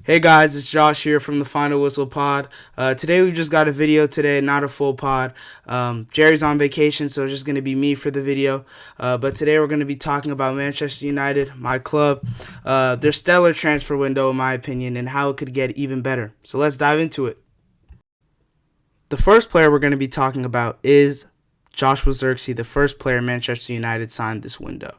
Hey guys, it's Josh here from the Final Whistle Pod. Today we just got a video today, not a full pod. Jerry's on vacation, so it's just going to be me for the video. But today we're going to be talking about Manchester United, my club, their stellar transfer window in my opinion, and how it could get even better. So let's dive into it. The first player we're going to be talking about is Joshua Zirkzee, the first player Manchester United signed this window.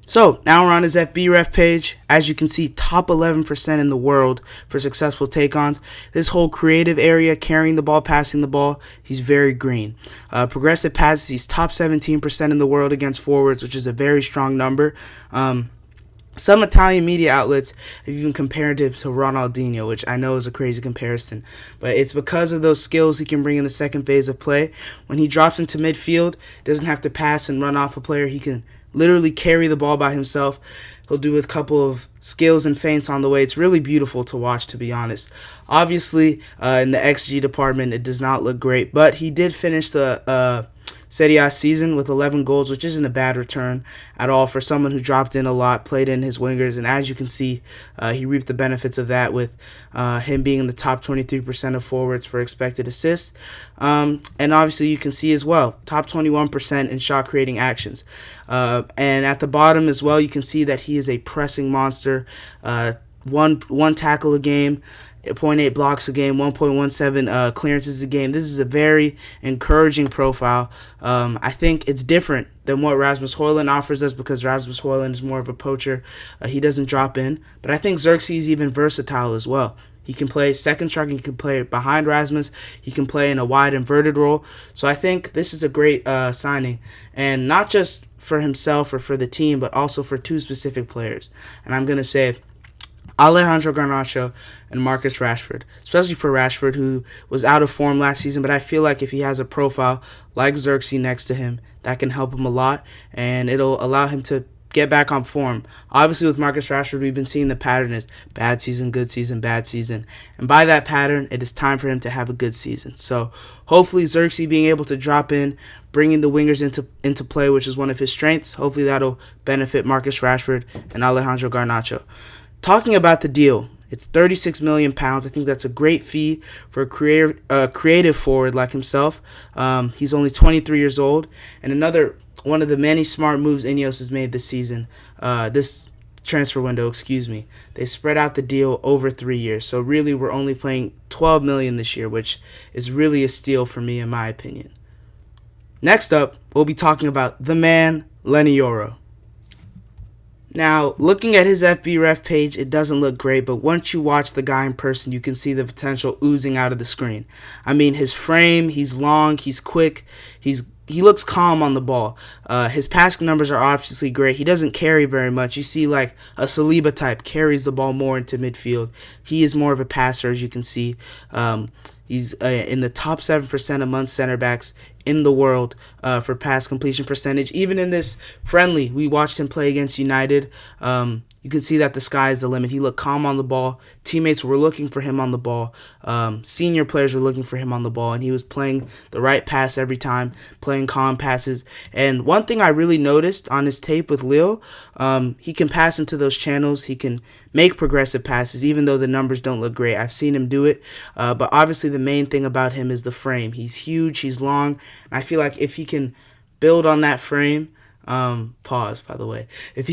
So, now we're on his FBref page. As you can see, top 11% in the world for successful take-ons. This whole creative area, carrying the ball, passing the ball, he's very green. Progressive passes, he's top 17% in the world against forwards, which is a very strong number. Some Italian media outlets have even compared him to Ronaldinho, which I know is a crazy comparison. But it's because of those skills he can bring in the second phase of play. When he drops into midfield, doesn't have to pass and run off a player. He can literally carry the ball by himself. He'll do a couple of skills and feints on the way. It's really beautiful to watch, to be honest. Obviously, in the XG department, it does not look great, but he did finish the Serie A season with 11 goals, which isn't a bad return at all for someone who dropped in a lot, played in his wingers, and as you can see, he reaped the benefits of that with him being in the top 23% of forwards for expected assists. And obviously, you can see as well, top 21% in shot creating actions. And at the bottom as well, you can see that he is a pressing monster. One tackle a game, 0.8 blocks a game, 1.17 clearances a game. This is a very encouraging profile. I think it's different than what Rasmus Højlund offers us because Rasmus Højlund is more of a poacher. He doesn't drop in. But I think Zirkzee is even versatile as well. He can play second striker, he can play behind Rasmus, he can play in a wide inverted role. So I think this is a great signing. And not just for himself or for the team, but also for two specific players. And I'm going to say Alejandro Garnacho and Marcus Rashford, especially for Rashford, who was out of form last season, but I feel like if he has a profile like Zirkzee next to him, that can help him a lot, and it'll allow him to get back on form. Obviously, with Marcus Rashford, we've been seeing the pattern is bad season, bad season, and by that pattern, it is time for him to have a good season. So hopefully Zirkzee being able to drop in, bringing the wingers into play, which is one of his strengths, hopefully that'll benefit Marcus Rashford and Alejandro Garnacho. Talking about the deal, it's £36 million. I think that's a great fee for a creative forward like himself. He's only 23 years old. And another one of the many smart moves Ineos has made this season, this transfer window, they spread out the deal over 3 years. So really we're only paying $12 million this year, which is really a steal for me in my opinion. Next up, we'll be talking about the man, Leny Yoro. Now, looking at his FBref page, it doesn't look great, but once you watch the guy in person, you can see the potential oozing out of the screen. I mean, his frame, he's long, he's quick, he looks calm on the ball. His passing numbers are obviously great. He doesn't carry very much. You see, like, a Saliba type carries the ball more into midfield. He is more of a passer, as you can see. He's in the top 7% among center backs in the world for pass completion percentage. Even in this friendly, we watched him play against United. You can see that the sky is the limit. He looked calm on the ball. Teammates were looking for him on the ball. Senior players were looking for him on the ball, and he was playing the right pass every time, playing calm passes. And one thing I really noticed on his tape with Lille, he can pass into those channels. He can make progressive passes, even though the numbers don't look great. I've seen him do it, but obviously the main thing about him is the frame. He's huge, he's long, and I feel like if he can build on that frame, pause, by the way. If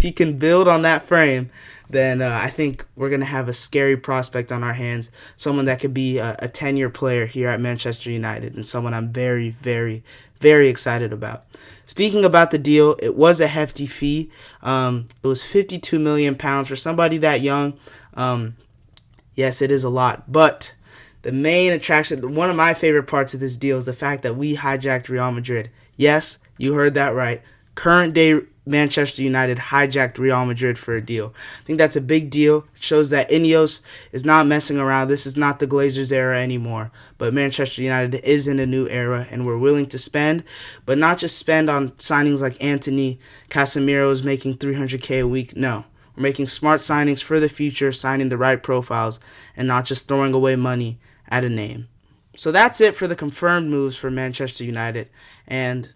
he can build on that frame, then I think we're going to have a scary prospect on our hands, someone that could be a 10-year player here at Manchester United, and someone I'm very, very, very excited about. Speaking about the deal, it was a hefty fee. It was £52 million for somebody that young. Yes, it is a lot, but the main attraction, one of my favorite parts of this deal is the fact that we hijacked Real Madrid. Yes, you heard that right. Current day Manchester United hijacked Real Madrid for a deal. I think that's a big deal. It shows that Ineos is not messing around. This is not the Glazers era anymore. But Manchester United is in a new era, and we're willing to spend, but not just spend on signings like Anthony Casemiro is making $300K a week. No. We're making smart signings for the future, signing the right profiles, and not just throwing away money at a name. So that's it for the confirmed moves for Manchester United. And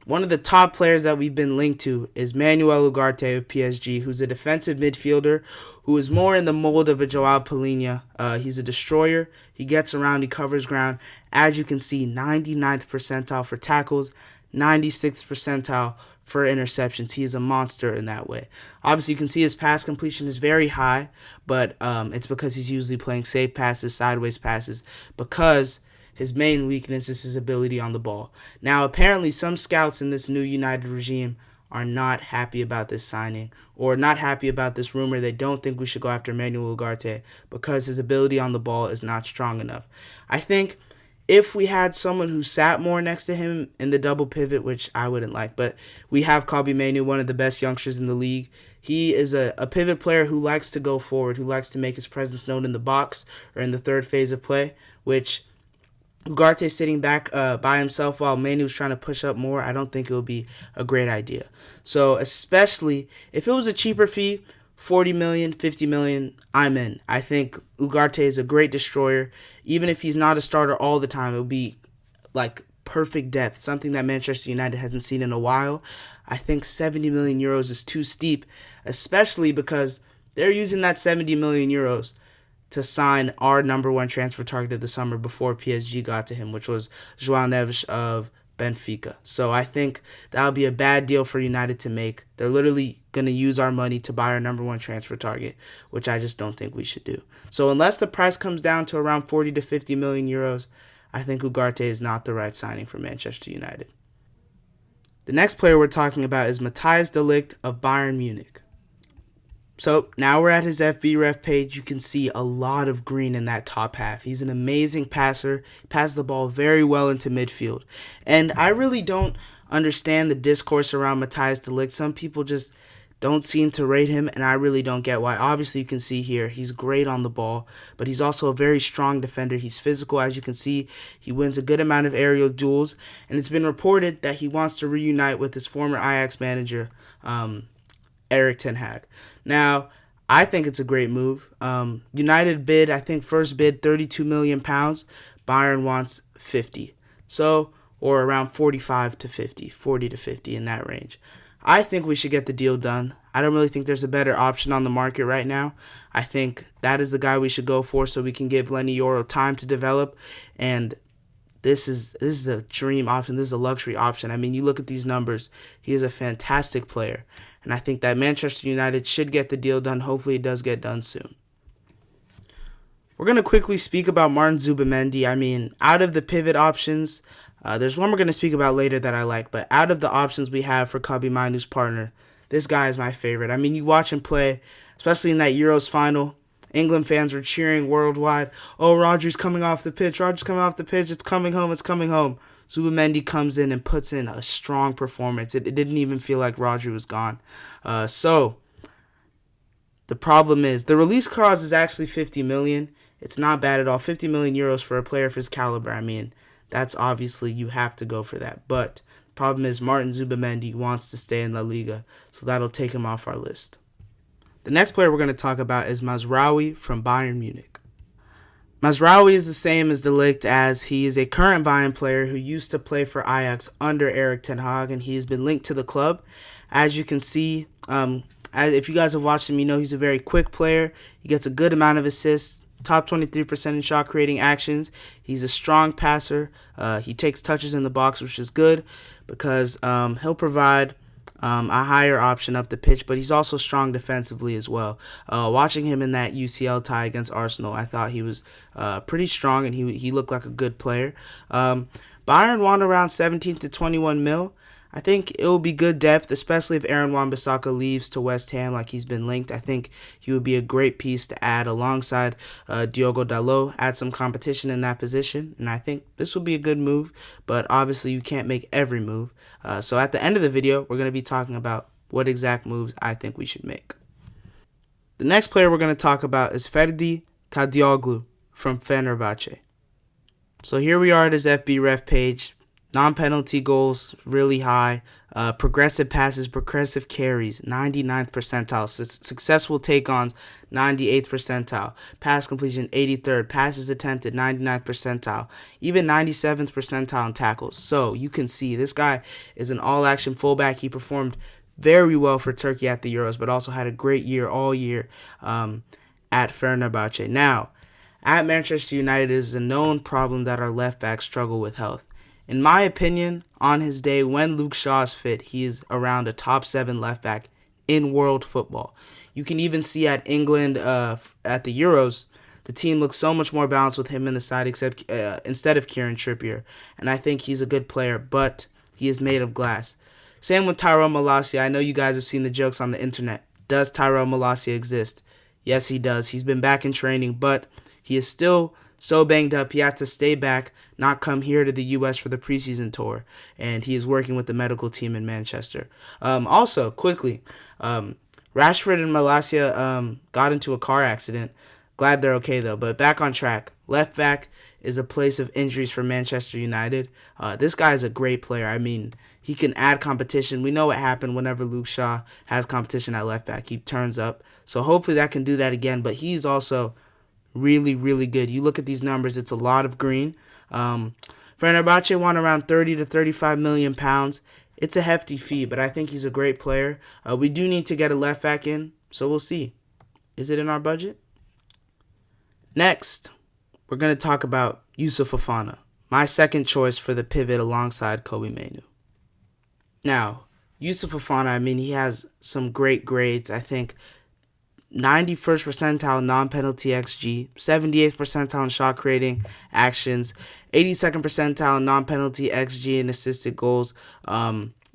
one of the top players that we've been linked to is Manuel Ugarte of PSG, who's a defensive midfielder who is more in the mold of a Joao Palhinha. He's a destroyer. He gets around. He covers ground. As you can see, 99th percentile for tackles, 96th percentile for interceptions. He is a monster in that way. Obviously, you can see his pass completion is very high, but it's because he's usually playing safe passes, sideways passes, because his main weakness is his ability on the ball. Now, apparently, some scouts in this new United regime are not happy about this signing, or not happy about this rumor. They don't think we should go after Manuel Ugarte because his ability on the ball is not strong enough. I think if we had someone who sat more next to him in the double pivot, which I wouldn't like, but we have Kobbie Mainoo, one of the best youngsters in the league. He is a pivot player who likes to go forward, who likes to make his presence known in the box or in the third phase of play, which Ugarte sitting back by himself while Mainoo's trying to push up more, I don't think it would be a great idea. So especially if it was a cheaper fee, 40 million, 50 million, I'm in. I think Ugarte is a great destroyer. Even if he's not a starter all the time, it would be like perfect depth, something that Manchester United hasn't seen in a while. I think 70 million euros is too steep, especially because they're using that 70 million euros to sign our number one transfer target of the summer before PSG got to him, which was João Neves of Benfica. So I think that would be a bad deal for United to make. They're literally going to use our money to buy our number one transfer target, which I just don't think we should do. So unless the price comes down to around 40 to 50 million euros, I think Ugarte is not the right signing for Manchester United. The next player we're talking about is Matthijs de Ligt of Bayern Munich. So now we're at his FB ref page. You can see a lot of green in that top half. He's an amazing passer, passes the ball very well into midfield. And I really don't understand the discourse around Matthijs de Ligt. Some people just don't seem to rate him, and I really don't get why. Obviously, you can see here, he's great on the ball, but he's also a very strong defender. He's physical, as you can see. He wins a good amount of aerial duels, and it's been reported that he wants to reunite with his former Ajax manager, Erik ten Hag. Now, I think it's a great move. United bid, I think first bid, £32 million. Bayern wants 50. So, or around 45 to 50, 40 to 50 in that range. I think we should get the deal done. I don't really think there's a better option on the market right now. I think that is the guy we should go for so we can give Leny Yoro time to develop. And this is a dream option. This is a luxury option. I mean, you look at these numbers. He is a fantastic player. And I think that Manchester United should get the deal done. Hopefully it does get done soon. We're going to quickly speak about Martin Zubimendi. I mean, out of the pivot options, there's one we're going to speak about later that I like. But out of the options we have for Kobbie Mainoo's partner, this guy is my favorite. I mean, you watch him play, especially in that Euros final. England fans were cheering worldwide. Oh, Rodri's coming off the pitch. Rodri's coming off the pitch. It's coming home. It's coming home. Zubimendi comes in and puts in a strong performance. It didn't even feel like Rodri was gone. So the problem is the release clause is actually 50 million. It's not bad at all. 50 million euros for a player of his caliber. I mean, that's obviously you have to go for that. But the problem is Martin Zubimendi wants to stay in La Liga, so that'll take him off our list. The next player we're going to talk about is Mazraoui from Bayern Munich. Mazraoui is the same as de Ligt, as he is a current Bayern player who used to play for Ajax under Erik ten Hag, and he has been linked to the club. As you can see, if you guys have watched him, you know he's a very quick player. He gets a good amount of assists, top 23% in shot creating actions. He's a strong passer. He takes touches in the box, which is good because he'll provide a higher option up the pitch, but he's also strong defensively as well. Watching him in that UCL tie against Arsenal, I thought he was pretty strong, and he looked like a good player. Bayern want around 17 to 21 mil. I think it will be good depth, especially if Aaron Wan-Bissaka leaves to West Ham like he's been linked. I think he would be a great piece to add alongside Diogo Dalot, add some competition in that position, and I think this will be a good move, but obviously you can't make every move. So at the end of the video, we're going to be talking about what exact moves I think we should make. The next player we're going to talk about is Ferdi Kadioglu from Fenerbahce. So here we are at his FB ref page. Non-penalty goals, really high. Progressive passes, progressive carries, 99th percentile. Successful take-ons, 98th percentile. Pass completion, 83rd. Passes attempted, 99th percentile. Even 97th percentile in tackles. So you can see this guy is an all-action fullback. He performed very well for Turkey at the Euros, but also had a great year all year at Fenerbahce. Now, at Manchester United, it is a known problem that our left backs struggle with health. In my opinion, on his day, when Luke Shaw is fit, he is around a top 7 left back in world football. You can even see at England at the Euros, the team looks so much more balanced with him in the side instead of Kieran Trippier. And I think he's a good player, but he is made of glass. Same with Tyrell Malacia. I know you guys have seen the jokes on the internet. Does Tyrell Malacia exist? Yes, he does. He's been back in training, but he is still so banged up. He had to stay back, not come here to the U.S. for the preseason tour, and he is working with the medical team in Manchester. Also, quickly, Rashford and Malacia got into a car accident. Glad they're okay, though. But back on track. Left back is a place of injuries for Manchester United. This guy is a great player. I mean, he can add competition. We know what happened whenever Luke Shaw has competition at left back. He turns up. So hopefully that can do that again. But he's also really, really good. You look at these numbers, it's a lot of green. Fenerbahce won around 30 to 35 million pounds. It's a hefty fee, but I think he's a great player. We do need to get a left back in, so we'll see. Is it in our budget? Next, we're going to talk about Youssouf Fofana, my second choice for the pivot alongside Kobbie Mainoo. Now, Youssouf Fofana, I mean, he has some great grades. I think 91st percentile non-penalty XG, 78th percentile in shot creating actions, 82nd percentile non-penalty XG and assisted goals.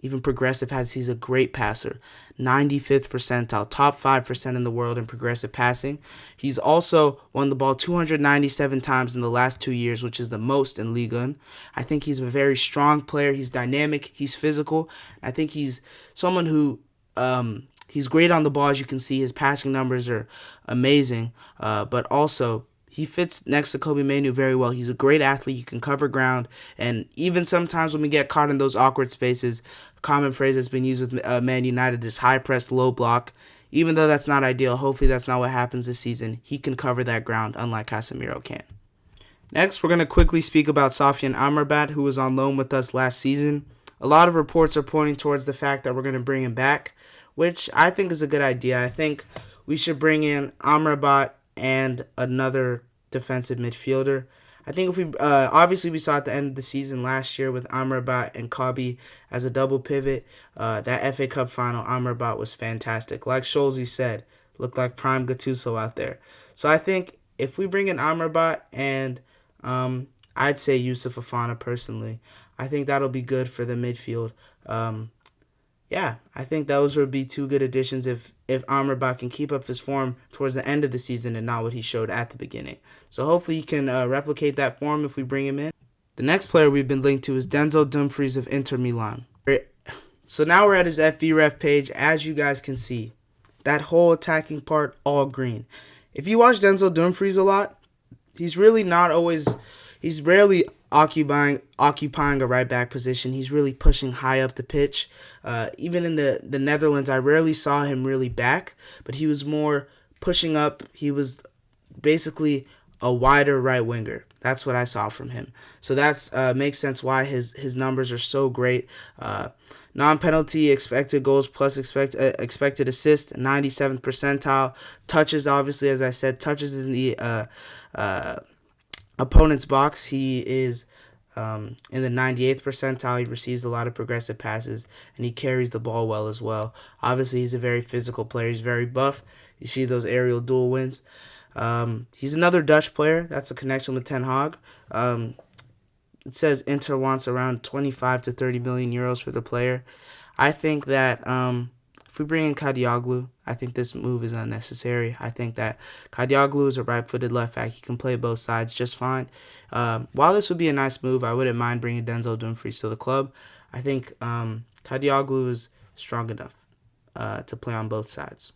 Even progressive passes, he's a great passer. 95th percentile, top 5% in the world in progressive passing. He's also won the ball 297 times in the last 2 years, which is the most in Ligue 1. I think he's a very strong player. He's dynamic. He's physical. I think he's someone who he's great on the ball. As you can see, his passing numbers are amazing. But also, he fits next to Kobbie Mainoo very well. He's a great athlete. He can cover ground. And even sometimes when we get caught in those awkward spaces, a common phrase that's been used with Man United is high press, low block. Even though that's not ideal, hopefully that's not what happens this season. He can cover that ground, unlike Casemiro can. Next, we're going to quickly speak about Sofyan Amarabat, who was on loan with us last season. A lot of reports are pointing towards the fact that we're going to bring him back, which I think is a good idea. I think we should bring in Amrabat and another defensive midfielder. I think if we obviously we saw at the end of the season last year with Amrabat and Kobbie as a double pivot, that FA Cup final, Amrabat was fantastic. Like Scholesy said, looked like prime Gattuso out there. So I think if we bring in Amrabat and I'd say Youssouf Fofana personally, I think that'll be good for the midfield. Yeah, I think those would be two good additions if Amrabat can keep up his form towards the end of the season and not what he showed at the beginning. So hopefully he can replicate that form if we bring him in. The next player we've been linked to is Denzel Dumfries of Inter Milan. So now we're at his FVREF page. As you guys can see, that whole attacking part, all green. If you watch Denzel Dumfries a lot, he's rarely occupying a right back position. He's really pushing high up the pitch. Even in the Netherlands, I rarely saw him really back, but he was more pushing up. He was basically a wider right winger. That's what I saw from him. So that's makes sense why his numbers are so great. Non-penalty expected goals plus expected assist, 97th percentile. Touches, obviously, as I said, touches in the opponent's box. He is in the 98th percentile. He receives a lot of progressive passes, and he carries the ball well as well. Obviously, he's a very physical player. He's very buff. You see those aerial duel wins. He's another Dutch player. That's a connection with Ten Hag. It says Inter wants around 25 to 30 million euros for the player. I think that if we bring in Kadioglu, I think this move is unnecessary. I think that Kadioglu is a right-footed left back. He can play both sides just fine. While this would be a nice move, I wouldn't mind bringing Denzel Dumfries to the club. I think Kadioglu is strong enough to play on both sides.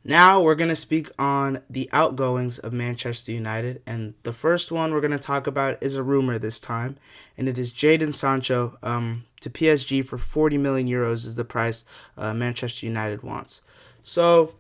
Now we're going to speak on the outgoings of Manchester United, and the first one we're going to talk about is a rumor this time, and it is Jadon Sancho to PSG for 40 million euros is the price Manchester United wants. So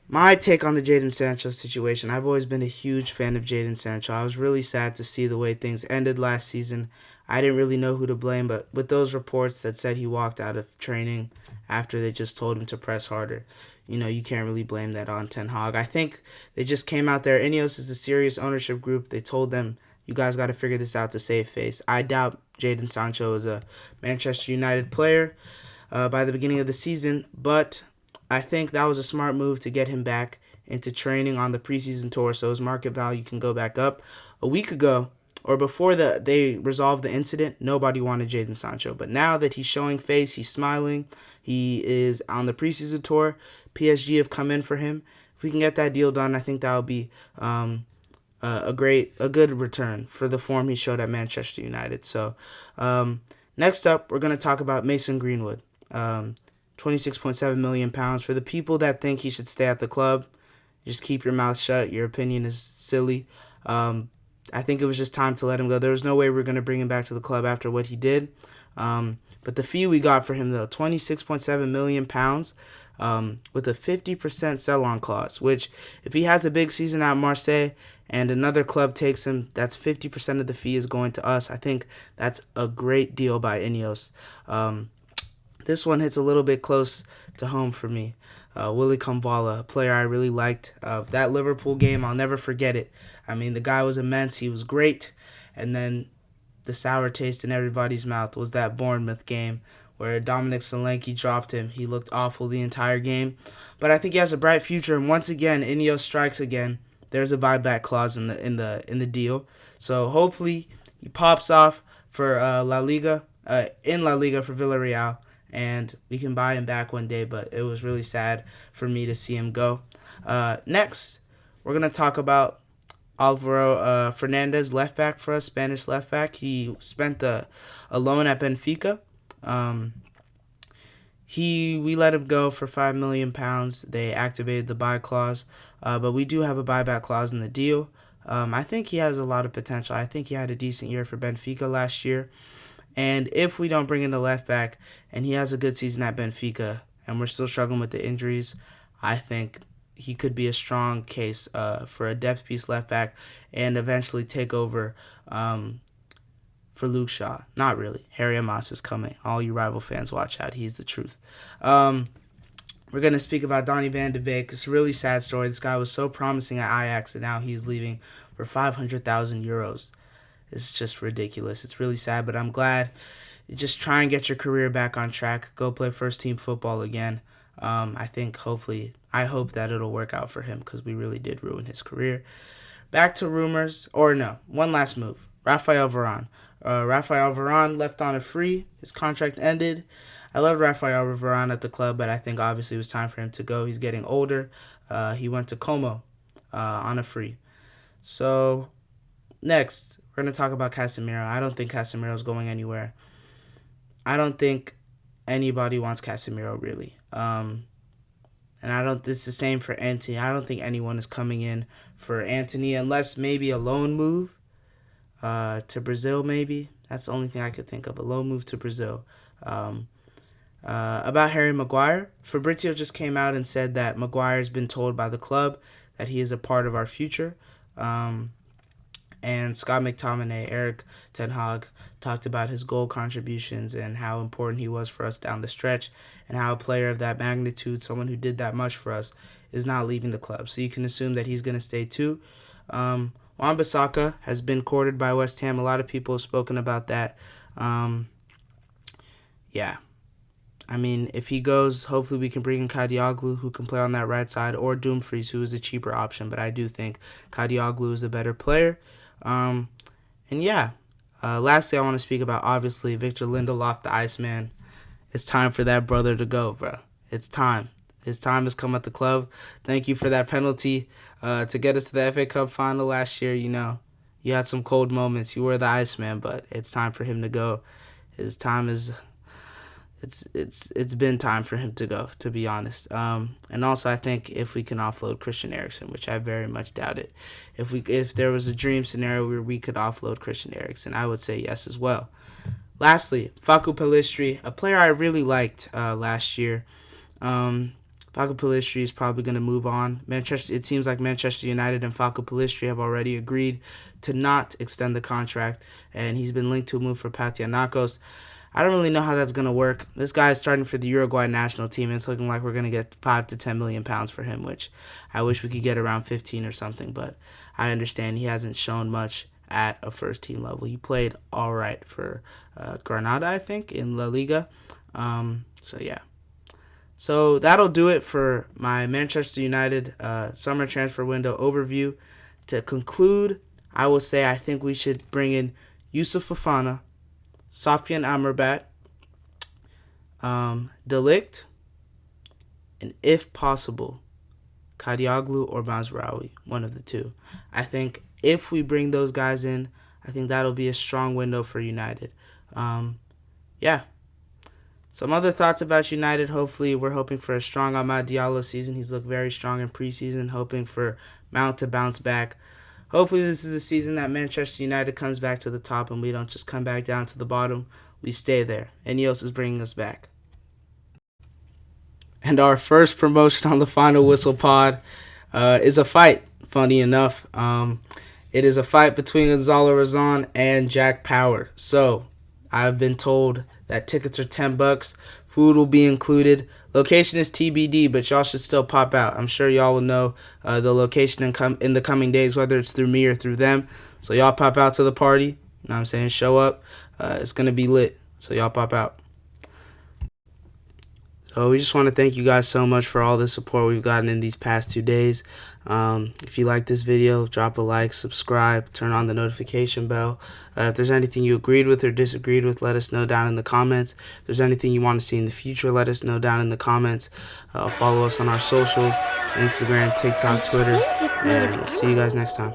my take on the Jadon Sancho situation, I've always been a huge fan of Jadon Sancho. I was really sad to see the way things ended last season. I didn't really know who to blame, but with those reports that said he walked out of training after they just told him to press harder, you can't really blame that on Ten Hag. I think they just came out there. Ineos is a serious ownership group. They told them, you guys got to figure this out to save face. I doubt Jadon Sancho is a Manchester United player by the beginning of the season, but I think that was a smart move to get him back into training on the preseason tour so his market value can go back up. A week ago, or before they resolved the incident, nobody wanted Jadon Sancho. But now that he's showing face, he's smiling, he is on the preseason tour, PSG have come in for him. If we can get that deal done, I think that would be a good return for the form he showed at Manchester United. So next up, we're going to talk about Mason Greenwood. 26.7 million pounds. For the people that think he should stay at the club, just keep your mouth shut. Your opinion is silly. I think it was just time to let him go. There was no way we were going to bring him back to the club after what he did. But the fee we got for him, though, 26.7 million pounds with a 50% sell-on clause, which if he has a big season at Marseille and another club takes him, that's 50% of the fee is going to us. I think that's a great deal by Ineos. This one hits a little bit close to home for me. Willy Kamvala, a player I really liked. That Liverpool game, I'll never forget it. I mean, the guy was immense. He was great. And then the sour taste in everybody's mouth was that Bournemouth game where Dominic Solanke dropped him. He looked awful the entire game. But I think he has a bright future. And once again, Ineos strikes again. There's a buyback clause in the deal. So hopefully he pops off for La Liga for Villarreal. And we can buy him back one day, but it was really sad for me to see him go. Next, we're going to talk about Alvaro Fernandez, left back for us, Spanish left back. He spent a loan at Benfica. We let him go for £5 million. They activated the buy clause, but we do have a buyback clause in the deal. I think he has a lot of potential. I think he had a decent year for Benfica last year. And if we don't bring in the left back and he has a good season at Benfica and we're still struggling with the injuries, I think he could be a strong case for a depth piece left back and eventually take over for Luke Shaw. Not really. Harry Amos is coming. All you rival fans, watch out. He's the truth. We're going to speak about Donny van de Beek. It's a really sad story. This guy was so promising at Ajax and now he's leaving for 500,000 euros. It's just ridiculous. It's really sad, but I'm glad. Just try and get your career back on track. Go play first-team football again. I hope that it'll work out for him because we really did ruin his career. Back to rumors. One last move. Raphael Varane. Raphael Varane left on a free. His contract ended. I loved Raphael Varane at the club, but I think obviously it was time for him to go. He's getting older. He went to Como on a free. So, next. We're going to talk about Casemiro. I don't think Casemiro's going anywhere. I don't think anybody wants Casemiro, really. And it's the same for Antony. I don't think anyone is coming in for Antony unless maybe a loan move to Brazil, maybe. That's the only thing I could think of, a loan move to Brazil. About Harry Maguire, Fabrizio just came out and said that Maguire's been told by the club that he is a part of our future. And Scott McTominay, Eric Ten Hag, talked about his goal contributions and how important he was for us down the stretch and how a player of that magnitude, someone who did that much for us, is not leaving the club. So you can assume that he's going to stay too. Wan-Bissaka has been courted by West Ham. A lot of people have spoken about that. I mean, if he goes, hopefully we can bring in Kadioglu, who can play on that right side, or Dumfries, who is a cheaper option. But I do think Kadioglu is a better player. Lastly, I want to speak about, obviously, Victor Lindelof, the Iceman. It's time for that brother to go, bro. It's time. His time has come at the club. Thank you for that penalty to get us to the FA Cup final last year. You had some cold moments. You were the Iceman, but it's time for him to go. His time is it's been time for him to go, to be honest. And also I think if we can offload Christian Eriksen, which I very much doubt it, if there was a dream scenario where we could offload Christian Eriksen, I would say yes as well. Lastly, Facu Pellistri, a player I really liked last year. Facu Pellistri is probably going to move on. It seems like Manchester United and Facu Pellistri have already agreed to not extend the contract, and he's been linked to a move for Panathinaikos. I don't really know how that's going to work. This guy is starting for the Uruguay national team, and it's looking like we're going to get 5 to 10 million pounds for him, which I wish we could get around 15 or something, but I understand he hasn't shown much at a first team level. He played all right for Granada, I think, in La Liga. So yeah. So that'll do it for my Manchester United summer transfer window overview. To conclude, I will say I think we should bring in Youssouf Fofana, Sofyan Amarabat, De Ligt, and if possible, Kadioglu or Mazraoui, one of the two. I think if we bring those guys in, I think that'll be a strong window for United. Yeah. Some other thoughts about United. Hopefully, we're hoping for a strong Amad Diallo season. He's looked very strong in preseason, hoping for Mount to bounce back. Hopefully, this is the season that Manchester United comes back to the top and we don't just come back down to the bottom. We stay there. And Ineos is bringing us back. And our first promotion on the Final Whistle pod is a fight, funny enough. It is a fight between Gonzalo Razon and Jack Power. So, I've been told that tickets are $10. Food will be included. Location is TBD, but y'all should still pop out. I'm sure y'all will know the location in the coming days, whether it's through me or through them. So y'all pop out to the party. You know what I'm saying? Show up. It's going to be lit. So y'all pop out. So we just want to thank you guys so much for all the support we've gotten in these past 2 days. If you like this video, drop a like, subscribe, turn on the notification bell. If there's anything you agreed with or disagreed with, let us know down in the comments. If there's anything you want to see in the future, let us know down in the comments. Follow us on our socials, Instagram, TikTok, Twitter, and we'll see you guys next time.